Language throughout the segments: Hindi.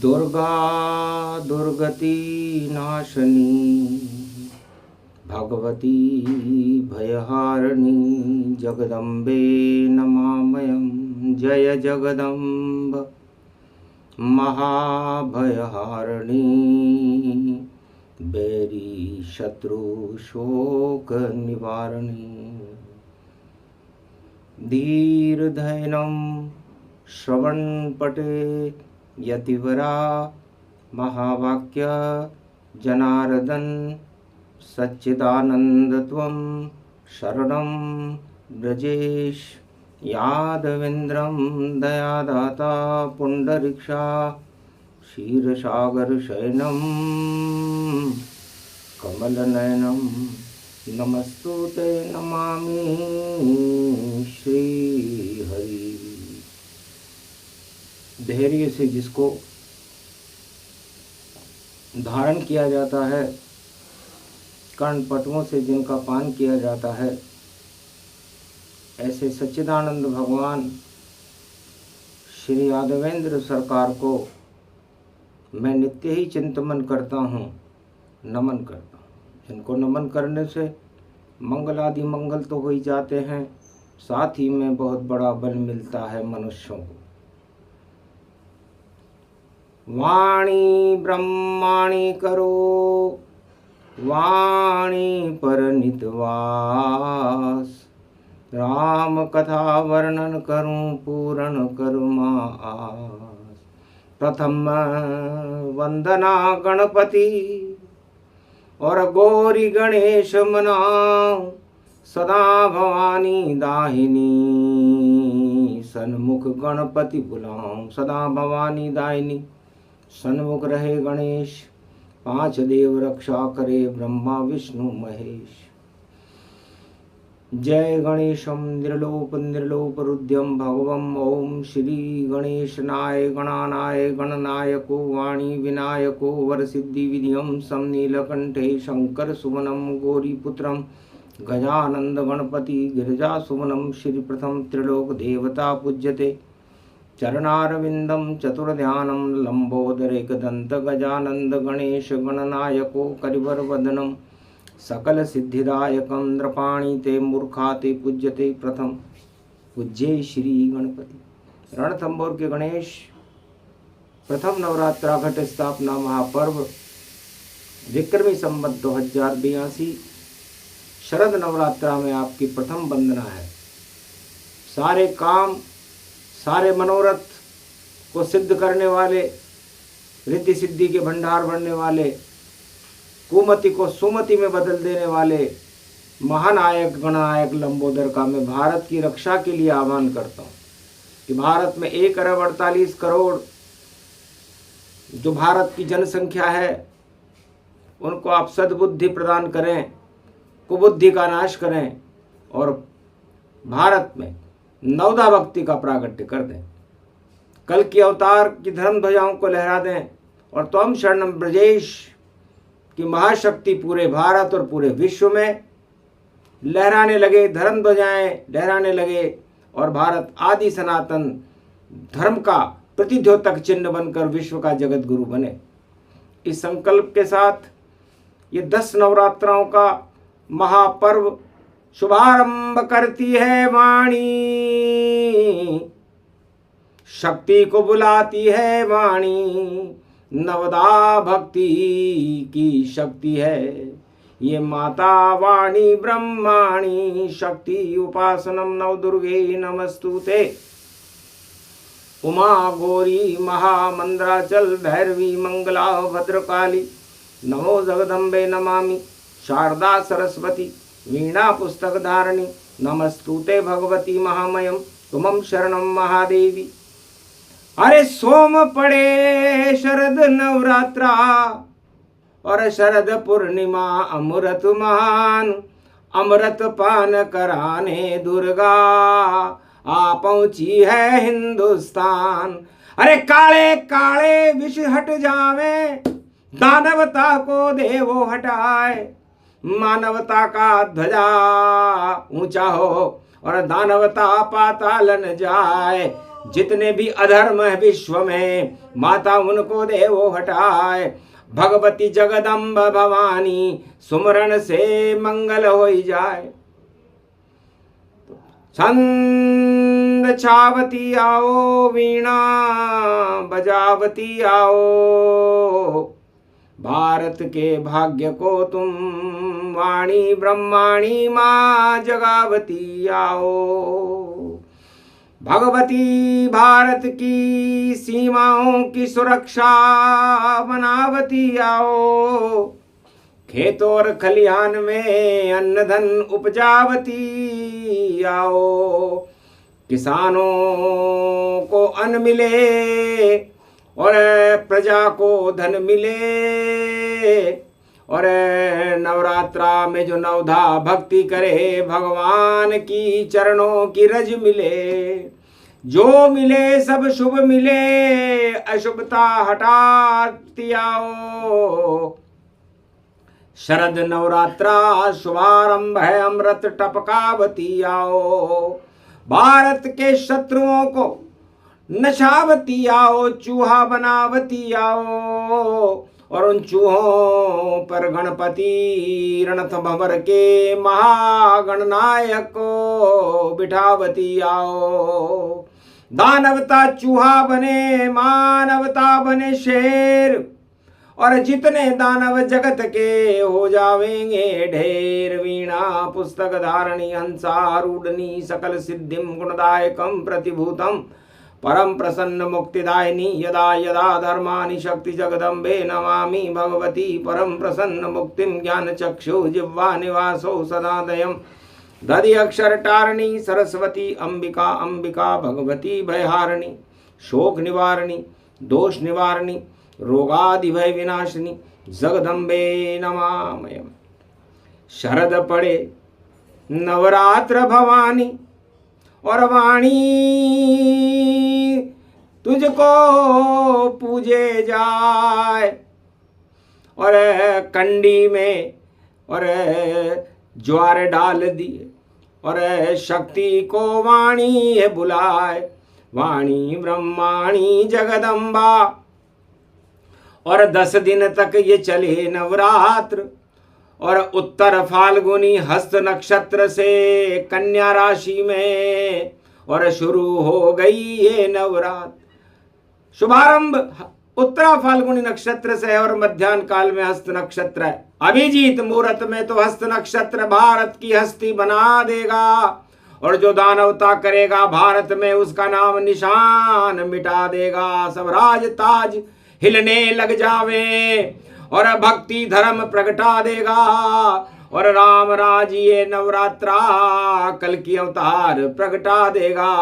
दुर्गा दुर्गति नाशनी भगवती भयहारिणी जगदम्बे नमामयं। जय जगदम्ब महाभयहारिणी बैरी शत्रु शोक निवारणी। धीर धैर्यं श्रवणपटे यतिवरा महावाक्य जनार्दन सच्चिदानन्दत्वं शरणं ब्रजेश। यादवेन्द्रं दयादाता पुण्डरीक्षा क्षीरसागरशयनं कमलनयनं नमस्तुते नमामि श्रीहरि। धैर्य से जिसको धारण किया जाता है, कर्णपटुओं से जिनका पान किया जाता है, ऐसे सच्चिदानंद भगवान श्री यादवेंद्र सरकार को मैं नित्य ही चिंतन करता हूँ, नमन करता हूँ। जिनको नमन करने से मंगल आदि मंगल तो हो ही जाते हैं, साथ ही में बहुत बड़ा बल मिलता है मनुष्यों को। वाणी ब्रह्माणी करो वाणी पर नितवास। राम कथा वर्णन करूं पूर्ण करुमा आस। प्रथम वंदना गणपति और गौरी गणेश मनाऊं। सदा भवानी दाहिनी सन्मुख गणपति बुलाऊं। सदा भवानी दाहिनी सन्मुख रहे गणेश। पांच देव रक्षा करे ब्रह्मा विष्णु महेश। जय गणेशम निर्लोप निर्लोप रुद्यम भगवम। ओम श्री गणेशनाय गणानाय गणनायको वाणी विनायको वरसिद्धि विधियम सम नीलकंठे शंकर सुवनम गौरीपुत्रम गजानंद गणपति गिरिजा सुवनम। श्री प्रथम त्रिलोक देवता पूज्यते चरणारविंदम चतुर्ध्यानम लंबोदर एकदंत गजानंद गणेश गणनायको करिवर वदनम सकल सिद्धिदायकं नृपाणि ते मूर्खा ते पूज्यते प्रथम। पूज्य श्री गणपति। रणथंबोर के गणेश प्रथम नवरात्रा घट स्थापना महापर्व विक्रमी संवत 2082 शरद नवरात्रा में आपकी प्रथम वंदना है। सारे काम सारे मनोरथ को सिद्ध करने वाले, रिद्धि सिद्धि के भंडार भरने वाले, कुमति को सुमति में बदल देने वाले महानायक गणनायक लंबोदर का मैं भारत की रक्षा के लिए आह्वान करता हूँ कि भारत में 1 अरब 48 करोड़ जो भारत की जनसंख्या है, उनको आप सद्बुद्धि प्रदान करें, कुबुद्धि का नाश करें और भारत में नवदा भक्ति का प्रागट्य कर दें। कल की अवतार की धर्म ध्वजाओं को लहरा दें और त्वम शरणम ब्रजेश की महाशक्ति पूरे भारत और पूरे विश्व में लहराने लगे, धर्म ध्वजाएं लहराने लगे और भारत आदि सनातन धर्म का प्रतिद्योतक चिन्ह बनकर विश्व का जगत गुरु बने। इस संकल्प के साथ ये 10 नवरात्राओं का महापर्व शुभारंभ करती है वाणी। शक्ति को बुलाती है वाणी। नवदा भक्ति की शक्ति है ये माता वाणी ब्रह्माणी। शक्ति उपासनम नव दुर्गे नमस्तुते। उमा गौरी महामंद्राचल भैरवी मंगला भद्रकाली। नमो जगदम्बे नमामि शारदा सरस्वती वीणा पुस्तक धारणी। नमस्तुते भगवती महामयम तुमं शरणं महादेवी। अरे सोम पड़े शरद नवरात्रा और शरद पूर्णिमा अमृत मान। अमृत पान कराने दुर्गा आ पहुंची है हिंदुस्तान। अरे काले काले विष हट जावे दानवता को देवो हटाए। मानवता का ध्वजा ऊंचा हो और दानवता पाताल न जाए। जितने भी अधर्म है विश्व में, माता उनको देवो हटाए। भगवती जगदम्ब भवानी सुमरन से मंगल हो जाए। छंद छावती आओ, वीणा बजावती आओ, भारत के भाग्य को तुम वाणी ब्रह्माणी माँ जगावती आओ। भगवती भारत की सीमाओं की सुरक्षा बनावती आओ। खेत और खलिहान में अन्न धन उपजावती आओ। किसानों को अन्न मिले और प्रजा को धन मिले। और नवरात्रा में जो नवधा भक्ति करे, भगवान की चरणों की रज मिले। जो मिले सब शुभ मिले, अशुभता हटाती आओ। शरद नवरात्रा शुभारंभ है, अमृत टपकावती आओ। भारत के शत्रुओं को नशावती आओ, चूहा बनावती आओ। और उन चूहों पर गणपति रणथ भंवर के महागणनायक को बिठावती आओ। दानवता चूहा बने, मानवता बने शेर। और जितने दानव जगत के हो जावेंगे ढेर। वीणा पुस्तक धारणी हंसारूढ़नी सकल सिद्धिम गुणदायकम प्रतिभूतम परम प्रसन्न मुक्तिदायिनी। यदा यदा धर्मानि शक्ति जगदम्बे नमामि भगवती परम प्रसन्न मुक्तिम। ज्ञान चक्षु जिह्वा निवासो सदादयम् दधि अक्षर टारणी सरस्वती अंबिका। अंबिका भगवती भयहारिणी शोक निवारणी दोष निवारणी रोगादि भय विनाशिनी जगदम्बे नमामयम्। शरद पड़े नवरात्र भवानी और वाणी तुझको पूजे जाए। और कंडी में और ज्वार डाल दिए और शक्ति को वाणी बुलाए। वाणी ब्रह्माणी जगदम्बा। और 10 दिन तक ये चले नवरात्र। और उत्तर फाल्गुनी हस्त नक्षत्र से कन्या राशि में और शुरू हो गई ये नवरात्र। शुभारंभ उत्तरा फाल्गुनी नक्षत्र से और मध्याह्न काल में हस्त नक्षत्र है। अभिजीत मुहूर्त में तो हस्त नक्षत्र भारत की हस्ती बना देगा। और जो दानवता करेगा भारत में उसका नाम निशान मिटा देगा। सब राज ताज हिलने लग जावे और भक्ति धर्म प्रगटा देगा। और राम राज ये नवरात्रा कल की अवतार प्रगटा देगा।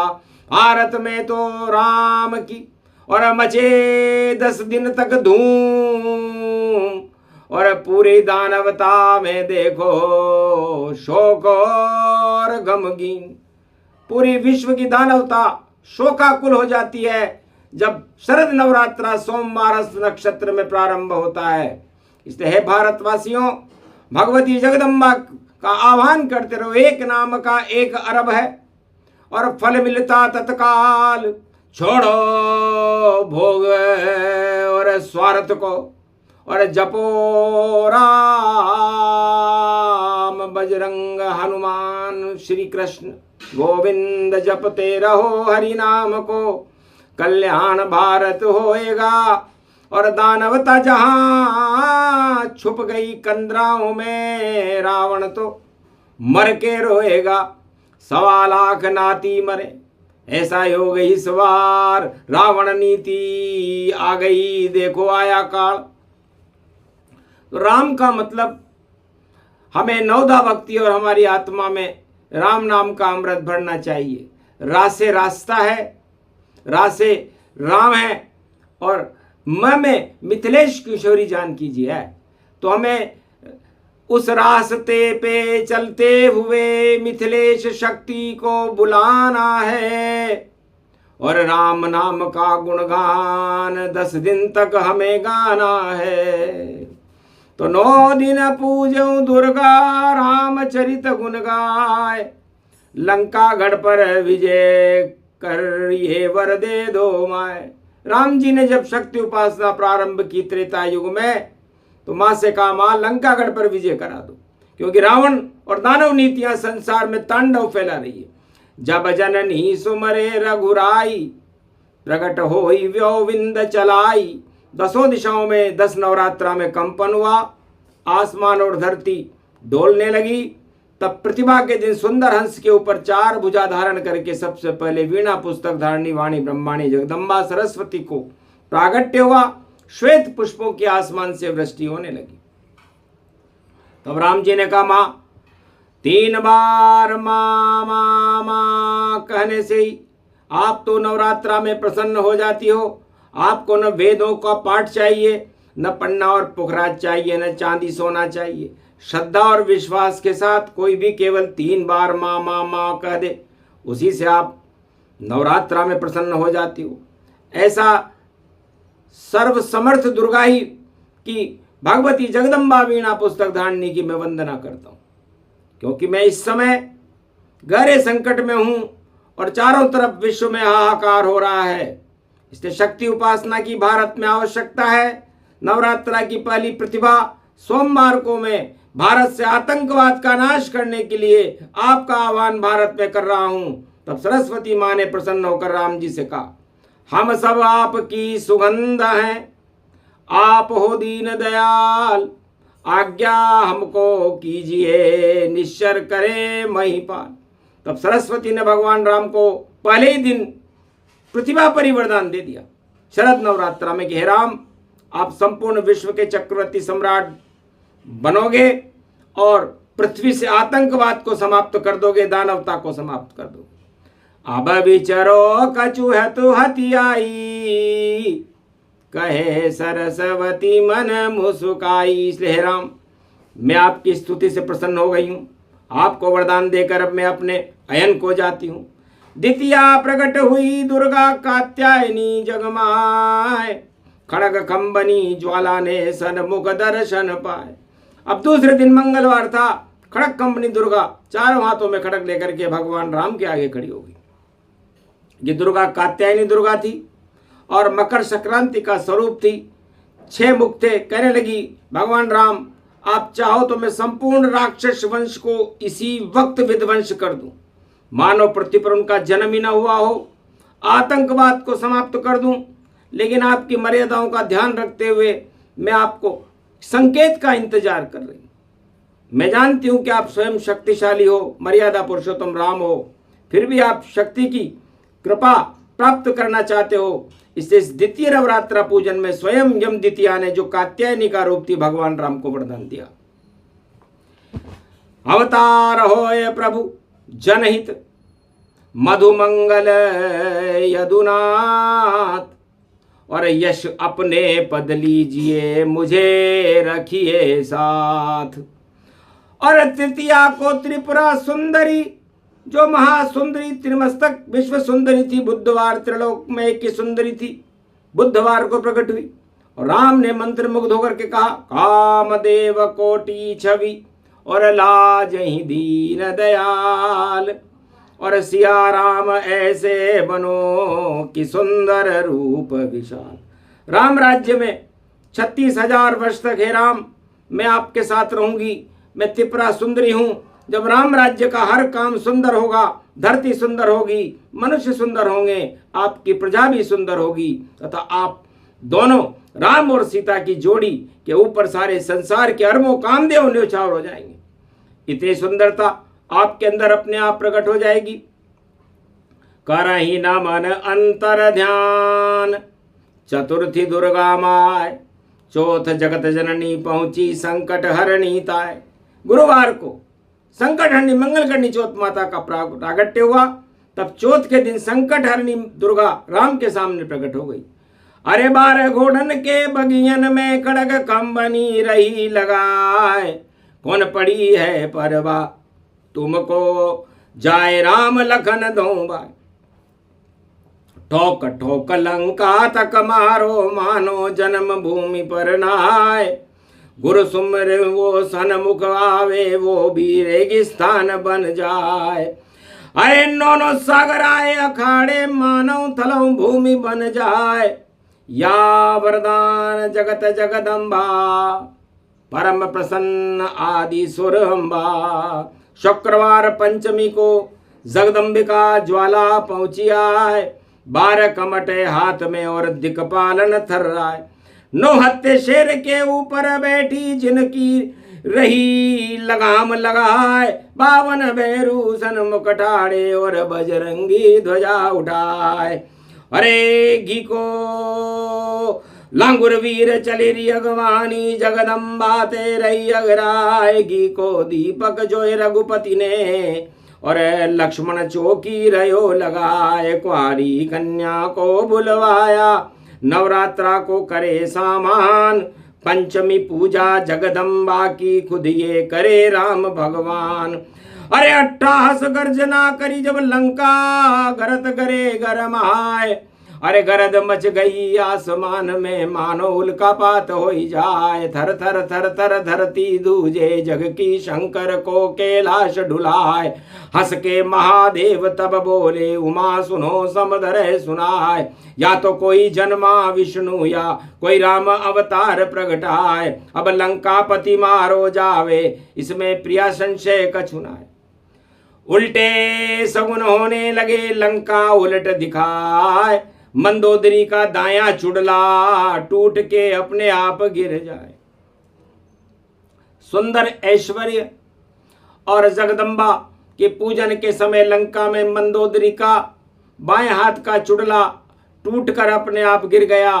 भारत में तो राम की और मचे 10 दिन तक धूम। और पूरी दानवता में देखो शोक और गमगीन। पूरी विश्व की दानवता शोकाकुल हो जाती है जब शरद नवरात्रा सोमवार नक्षत्र में प्रारंभ होता है। इसलिए हे भारतवासियों, भगवती जगदम्बा का आह्वान करते रहो। एक नाम का 1 अरब है और फल मिलता तत्काल। छोड़ो भोग और स्वार्थ को और जपो राम बजरंग हनुमान श्री कृष्ण गोविंद। जपते रहो हरि नाम को, कल्याण भारत होएगा। और दानवता जहां छुप गई कंदराओं में, रावण तो मर के रोएगा। 1.25 लाख नाती मरे, ऐसा योग इस बार रावण नीति आ गई। देखो आया काल। तो राम का मतलब हमें नवदा भक्ति और हमारी आत्मा में राम नाम का अमृत भरना चाहिए। रा से रास्ता है, रा से राम है और म में मिथिलेश किशोरी जानकी जी है। तो हमें उस रास्ते पे चलते हुए मिथिलेश शक्ति को बुलाना है। और राम नाम का गुणगान 10 दिन तक हमें गाना है। तो 9 दिन पूजो दुर्गा, रामचरित गुण गाय। लंका गढ़ पर विजय कर ये वर दे दो माए। राम जी ने जब शक्ति उपासना प्रारंभ की त्रेता युग में तो मां से कहा, मां लंकागढ़ पर विजय करा दो, क्योंकि रावण और दानव नीतियां संसार में तांडव फैला रही है। जब जननी सुमरे रघुराई प्रकट होई व्योविंद चलाई। 10 दिशाओं में 10 नवरात्रा में कंपन हुआ, आसमान और धरती डोलने लगी। तब प्रतिभा के दिन सुंदर हंस के ऊपर 4 भुजा धारण करके सबसे पहले वीणा पुस्तक धारणी वाणी ब्रह्माणी जगदम्बा सरस्वती को प्रागट्य हुआ। श्वेत पुष्पों की आसमान से वृष्टि होने लगी। तब राम जी ने कहा, मां 3 बार मां मां मां कहने से ही आप तो नवरात्रा में प्रसन्न हो जाती हो। आपको न वेदों का पाठ चाहिए, न पन्ना और पुखराज चाहिए, न चांदी सोना चाहिए। श्रद्धा और विश्वास के साथ कोई भी केवल 3 बार मां मां मां कह दे, उसी से आप नवरात्रा में प्रसन्न हो जाती हो। ऐसा सर्व समर्थ दुर्गा ही की भगवती जगदम्बा वीणा पुस्तक धारणी की मैं वंदना करता हूं, क्योंकि मैं इस समय गहरे संकट में हूं और चारों तरफ विश्व में हाहाकार हो रहा है। इसलिए शक्ति उपासना की भारत में आवश्यकता है। नवरात्रा की पहली प्रतिभा सोमवार को मैं भारत से आतंकवाद का नाश करने के लिए आपका आह्वान भारत में कर रहा हूं। तब सरस्वती मां ने प्रसन्न होकर राम जी से कहा, हम सब आपकी सुगंध हैं, आप हो दीन दयाल, आज्ञा हमको कीजिए, निश्चर करे महिपाल। तब सरस्वती ने भगवान राम को पहले ही दिन प्रतिभा परिवरदान दे दिया शरद नवरात्रा में कि हे राम, आप संपूर्ण विश्व के चक्रवर्ती सम्राट बनोगे और पृथ्वी से आतंकवाद को समाप्त कर दोगे, दानवता को समाप्त कर दोगे। अब विचरो कछु हेतु हतियाई, कहे सरस्वती मन मुस्काई। इसलिए हे राम, मैं आपकी स्तुति से प्रसन्न हो गई हूँ। आपको वरदान देकर अब मैं अपने अयन को जाती हूँ। द्वितीया प्रकट हुई दुर्गा कात्यायनी जगमाय, खड़ग खंबनी ज्वाला ने सन्मुख दर्शन पाए। अब दूसरे दिन मंगलवार था। खड़ग कंबनी दुर्गा चारों हाथों में खड़ग लेकर के भगवान राम के आगे खड़ी हो गई। ये दुर्गा कात्यायनी दुर्गा थी और मकर संक्रांति का स्वरूप थी। 6 मुख थे। कहने लगी, भगवान राम, आप चाहो तो मैं संपूर्ण राक्षस वंश को इसी वक्त विध्वंस कर दूं। मानव पृथ्वी पर उनका जन्म ही न हुआ हो, आतंकवाद को समाप्त कर दूं। लेकिन आपकी मर्यादाओं का ध्यान रखते हुए मैं आपको संकेत का इंतजार कर रही हूं। मैं जानती हूं कि आप स्वयं शक्तिशाली हो, मर्यादा पुरुषोत्तम राम हो, फिर भी आप शक्ति की कृपा प्राप्त करना चाहते हो। इसलिए इस द्वितीय नवरात्रा पूजन में स्वयं यम द्वितीया ने जो कात्यायनी का रूप थी, भगवान राम को वरदान दिया। अवतार होय प्रभु जनहित, मधुमंगल यदुनाथ, और यश अपने पद लीजिए, मुझे रखिए साथ। और तृतीया को त्रिपुरा सुंदरी, जो महासुंदरी त्रिमस्तक विश्व सुंदरी थी, बुधवार त्रिलोक में एक ही सुंदरी थी, बुधवार को प्रकट हुई। और राम ने मंत्र मुग्ध होकर के कहा, कामदेव कोटि छवि और लाज ही दीन दयाल, और सिया राम ऐसे बनो कि सुंदर रूप विशाल। राम राज्य में 36,000 वर्ष तक हे राम मैं आपके साथ रहूंगी। मैं त्रिपुरा सुंदरी हूं। जब राम राज्य का हर काम सुंदर होगा, धरती सुंदर होगी, मनुष्य सुंदर होंगे, आपकी प्रजा भी सुंदर होगी, तथा आप दोनों राम और सीता की जोड़ी के ऊपर सारे संसार के अरबों कामदेव न्यौछावर हो जाएंगे। इतनी सुंदरता आपके अंदर अपने आप प्रकट हो जाएगी। करही न मन अंतर ध्यान, चतुर्थी दुर्गा माय, चौथ जगत जननी पहुंची संकट हरणी ताय। गुरुवार को संकट हरणी मंगल करनी चौथ माता का प्रागट्य हुआ। तब चौथ के दिन संकट हरणी दुर्गा राम के सामने प्रकट हो गई। अरे 12 घोड़न के बगियन में खड़ग कंबनी रही लगाए, कौन पड़ी है परवा तुमको, जाए राम लखन धोबाए। ठोक ठोक लंका तक मारो, मानो जन्म भूमि पर नाय। गुरु सुमर वो सन्मुख आवे, वो भी रेगिस्तान बन जाए। अरे नौनो सागर आए अखाड़े मानव थलौ भूमि बन जाए। या वरदान जगत जगदम्बा परम प्रसन्न आदि सुर अम्बा। शुक्रवार पंचमी को जगदम्बिका ज्वाला पहुंची आए। 12 कमटे हाथ में और दिक्पालन थर्राए। 9 हत्ते शेर के ऊपर बैठी जिनकी रही लगाम लगाए। 52 भैरू सन्मुख ठाड़े और बजरंगी ध्वजा उठाए। अरे घी को लांगुर वीर चलेरी अगवानी जगदम्बा तेरई अगराय। घी को दीपक जोय रघुपति ने और लक्ष्मण चौकी रयो लगाए। कुआरी कन्या को बुलवाया नवरात्रा को करे सामान। पंचमी पूजा जगदम्बा की खुद ये करे राम भगवान। अरे अट्ठास गर्जना करी जब लंका गरत करे गरमाए। अरे गरद मच गई आसमान में मानो उल्कापात हो जाए। थर थर थर थर धरती दूजे जग की शंकर को कैलाश ढुलाए। हंस के महादेव तब बोले उमा सुनो समदर सुनाए। या तो कोई जन्मा विष्णु या कोई राम अवतार प्रगटाए। अब लंकापति मारो जावे इसमें प्रिया संशय कछुनाए। उल्टे सगुन होने लगे लंका उलट दिखाए। मंदोदरी का दाया चुड़ला टूट के अपने आप गिर जाए। सुंदर ऐश्वर्य और जगदम्बा के पूजन के समय लंका में मंदोदरी का बाएं हाथ का चुड़ला टूटकर अपने आप गिर गया।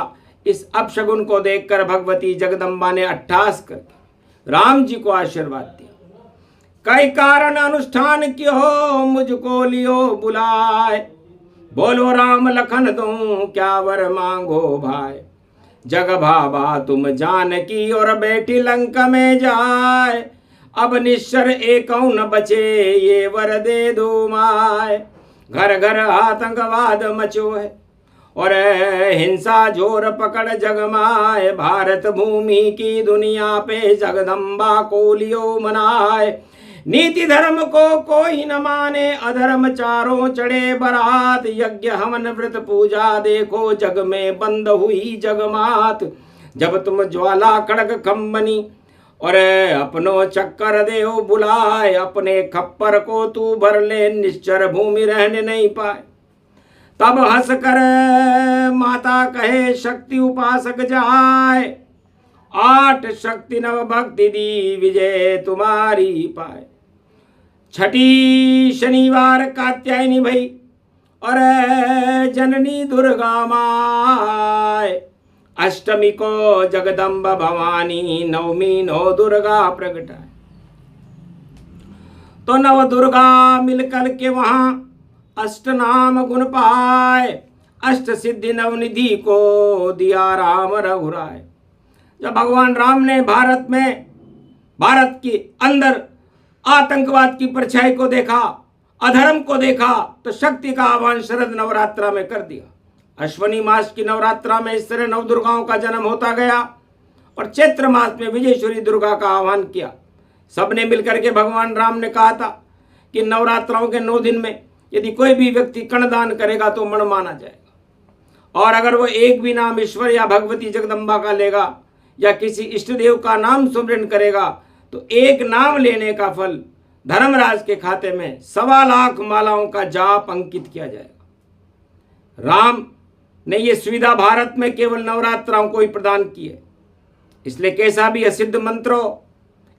इस अपशगुन को देखकर भगवती जगदम्बा ने अट्ठास करके राम जी को आशीर्वाद दिया। कई कारण अनुष्ठान क्यों मुझको लियो बुलाए। बोलो राम लखन दूं क्या वर मांगो भाई। जग भावा तुम जानकी और बेटी लंका में जाए। अब निश्चर एक न बचे ये वर दे दो माय। घर घर आतंकवाद मचो है और हिंसा जोर पकड़ जगमाए। भारत भूमि की दुनिया पे जगदम्बा को लियो मनाए। नीति धर्म को कोई न माने अधर्म चारों चढ़े बरात। यज्ञ हवन व्रत पूजा देखो जग में बंद हुई जगमात। जब तुम ज्वाला खड़ग खम्बनी और अपनो चक्कर देओ बुलाए। अपने खप्पर को तू भर ले निश्चर भूमि रहने नहीं पाए। तब हंस कर माता कहे शक्ति उपासक जाए। 8 शक्ति नव भक्ति दी विजय तुम्हारी पाए। छठी शनिवार कात्यायनी भई और जननी दुर्गा माय। अष्टमी को जगदम्बा भवानी नवमी नौ दुर्गा प्रगटाए। तो नव दुर्गा मिलकर के वहां अष्ट नाम गुण पाए। अष्ट सिद्धि नवनिधि को दिया राम रघुराय। जब भगवान राम ने भारत के अंदर आतंकवाद की परछाई को देखा, अधर्म को देखा, तो शक्ति का आह्वान शरद नवरात्रा में कर दिया। अश्वनी मास की नवरात्रा में इस तरह नव दुर्गाओं का जन्म होता गया और चैत्र मास में विजयेश्वरी दुर्गा का आह्वान किया। सबने मिलकर के भगवान राम ने कहा था कि नवरात्राओं के 9 दिन में यदि कोई भी व्यक्ति कणदान करेगा तो मण माना जाएगा। और अगर वो एक भी नाम ईश्वर या भगवती जगदम्बा का लेगा या किसी इष्ट देव का नाम सुमरण करेगा तो एक नाम लेने का फल धर्मराज के खाते में 1.25 लाख मालाओं का जाप अंकित किया जाएगा। राम ने यह सुविधा भारत में केवल नवरात्राओं को ही प्रदान की है। इसलिए कैसा भी असिद्ध मंत्र हो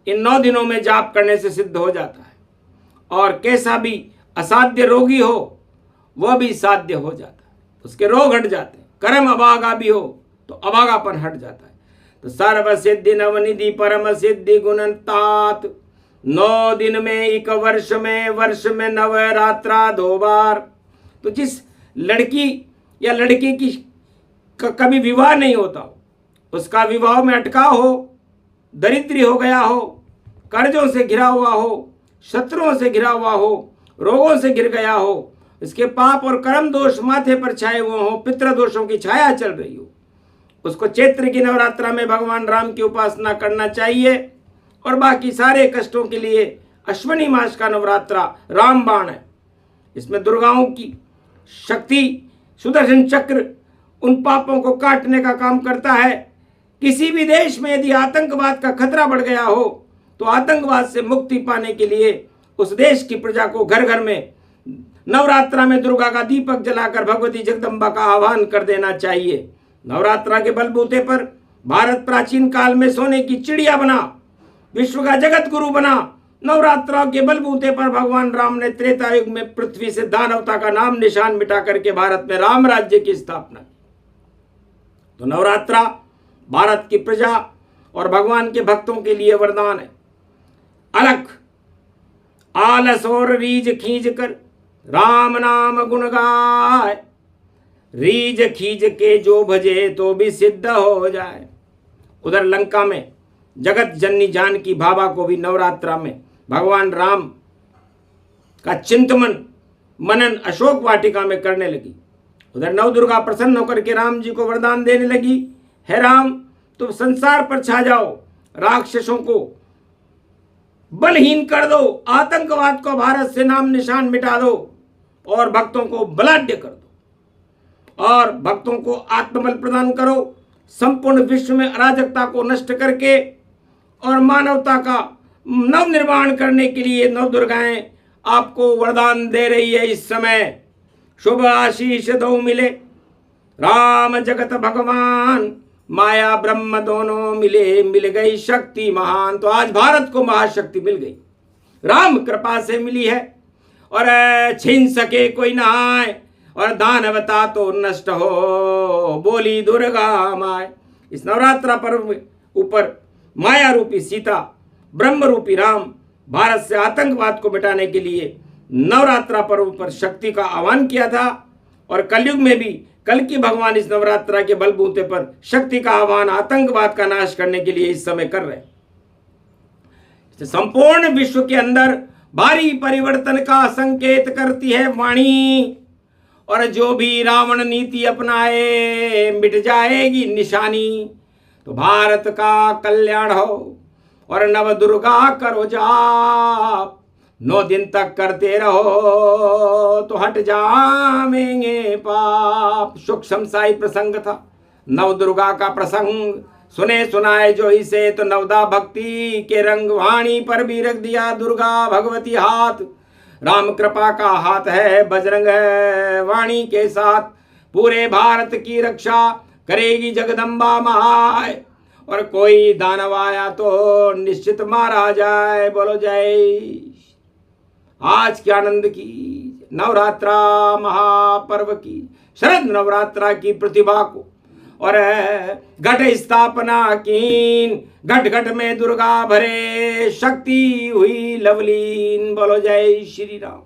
इन 9 दिनों में जाप करने से सिद्ध हो जाता है। और कैसा भी असाध्य रोगी हो वह भी साध्य हो जाता है, उसके रोग हट जाते हैं। कर्म अभागा भी हो तो अभागापन हट जाता है। तो सर्व सिद्धि नवनिधि परम सिद्धि गुणतात। 9 दिन में 1 वर्ष में नवरात्रा 2 बार। तो जिस लड़की या लड़के की कभी विवाह नहीं होता हो, उसका विवाह में अटकाव हो, दरिद्री हो गया हो, कर्जों से घिरा हुआ हो, शत्रुओं से घिरा हुआ हो, रोगों से घिर गया हो, इसके पाप और कर्म दोष माथे पर छाए हुए हो, पितृ दोषों की छाया चल रही हो, उसको चैत्र की नवरात्रा में भगवान राम की उपासना करना चाहिए। और बाकी सारे कष्टों के लिए अश्वनी मास का नवरात्रा रामबाण है। इसमें दुर्गाओं की शक्ति सुदर्शन चक्र उन पापों को काटने का काम करता है। किसी भी देश में यदि आतंकवाद का खतरा बढ़ गया हो तो आतंकवाद से मुक्ति पाने के लिए उस देश की प्रजा को घर घर में नवरात्रा में दुर्गा का दीपक जलाकर भगवती जगदम्बा का आह्वान कर देना चाहिए। नवरात्रा के बलबूते पर भारत प्राचीन काल में सोने की चिड़िया बना, विश्व का जगत गुरु बना। नवरात्रा के बलबूते पर भगवान राम ने त्रेता युग में पृथ्वी से दानवता का नाम निशान मिटा करके भारत में राम राज्य की स्थापना की। तो नवरात्रा भारत की प्रजा और भगवान के भक्तों के लिए वरदान है। अलख आलस और रीझ खींच कर राम नाम गुण गाय, रीझ खींच के जो भजे तो भी सिद्ध हो जाए। उधर लंका में जगत जननी जानकी भाभा को भी नवरात्रा में भगवान राम का चिंतन मनन अशोक वाटिका में करने लगी। उधर नवदुर्गा प्रसन्न होकर के राम जी को वरदान देने लगी, हे राम तुम संसार पर छा जाओ, राक्षसों को बलहीन कर दो, आतंकवाद को भारत से नाम निशान मिटा दो और भक्तों को बलाढ्य कर दो और भक्तों को आत्मबल प्रदान करो। संपूर्ण विश्व में अराजकता को नष्ट करके और मानवता का नव निर्माण करने के लिए नव दुर्गाएं आपको वरदान दे रही है। इस समय शुभ आशीष दो मिले, राम जगत भगवान माया ब्रह्म दोनों मिले, मिल गई शक्ति महान। तो आज भारत को महाशक्ति मिल गई, राम कृपा से मिली है और छीन सके कोई ना आए और दानवता तो नष्ट हो, बोली दुर्गा माय। इस नवरात्रा पर्व ऊपर माया रूपी सीता, ब्रह्म रूपी राम भारत से आतंकवाद को मिटाने के लिए नवरात्रा पर्व पर शक्ति का आह्वान किया था और कलयुग में भी कल की भगवान इस नवरात्रा के बलबूते पर शक्ति का आह्वान आतंकवाद का नाश करने के लिए इस समय कर रहे हैं। संपूर्ण विश्व के अंदर भारी परिवर्तन का संकेत करती है वाणी और जो भी रावण नीति अपनाए मिट जाएगी निशानी। तो भारत का कल्याण हो और नव दुर्गा करो जाप, 9 दिन तक करते रहो तो हट जाएंगे पाप। सूक्ष्म साई प्रसंग था नव दुर्गा का प्रसंग, सुने सुनाए जो इसे तो नवदा भक्ति के रंग। वाणी पर भी रख दिया दुर्गा भगवती हाथ, राम कृपा का हाथ है बजरंग है वाणी के साथ। पूरे भारत की रक्षा करेगी जगदम्बा माय और कोई दानव आया तो निश्चित मारा जाए। बोलो जय। आज के आनंद की नवरात्रा महापर्व की शरद नवरात्रा की प्रतिभा को और घट स्थापना कीन, घट घट में दुर्गा भरे, शक्ति हुई लवलीन। बोलो जय श्री राम।